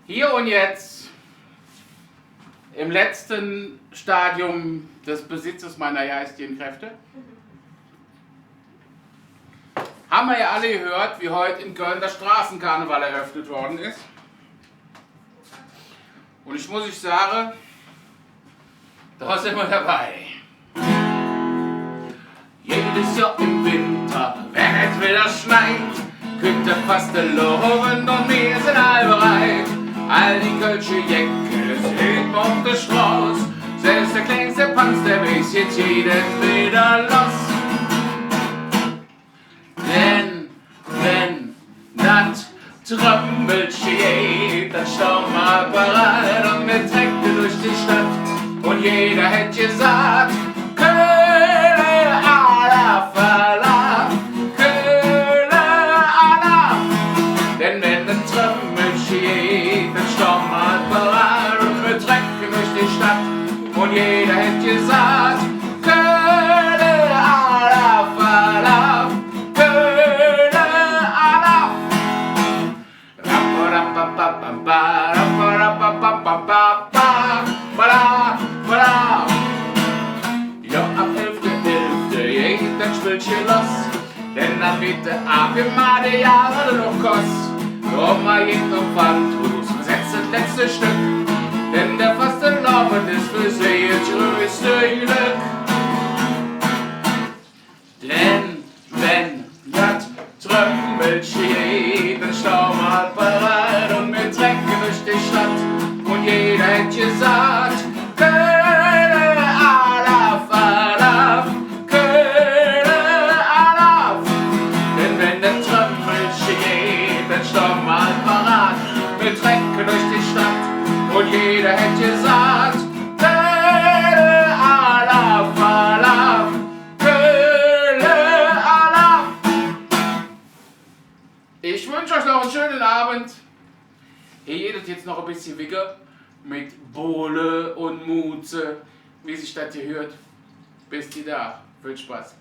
Hier und jetzt, im letzten Stadium des Besitzes meiner geistigen Kräfte, haben wir ja alle gehört, wie heute in Köln der Straßenkarneval eröffnet worden ist. Und ich muss euch sagen, da sind wir dabei. Jedes Jahr im Winter, wenn es wieder schneit, könnt ihr fast loben und wir sind all bereit. All die kölsche Jäcke sieht auf der Straße, selbst der kleinste Panz, der weiß jetzt jedes wieder los. Denn wenn das Trommelchen geht, dann stehen wir bereit und wir trecken durch die Stadt und jeder hätte gesagt, Köhle ala Fala, Köhle ala. Denn wenn das Trommelchen geht, dann stehen wir bereit und wir trecken durch die Stadt und jeder hätte gesagt, Köhle ala Fala, Köhle ala. Ja, ab 11.11. geht das Spielchen los, denn dann wird der abgemachte Jahre noch kost. Drum mal geht noch Pfandhus und setzt das letzte Stück, denn der faste Laufen ist für sie das größte Glück. Denn wenn das Trommelchen geht, dann stehen wir bereit und wir trecken durch die Stadt und jeder hätte gesagt, Köhle ala Fala, Köhle ala. Denn wenn das Trommelchen geht, dann stehen wir bereit, wir trecken durch die Stadt und jeder hätte gesagt, Köhle ala Fala, Köhle ala. Ich wünsche euch noch einen schönen Abend. Ihr jedet jetzt noch ein bisschen wigger mit Bohle und Muze, wie sich das hier hört. Bis die da. Viel Spaß.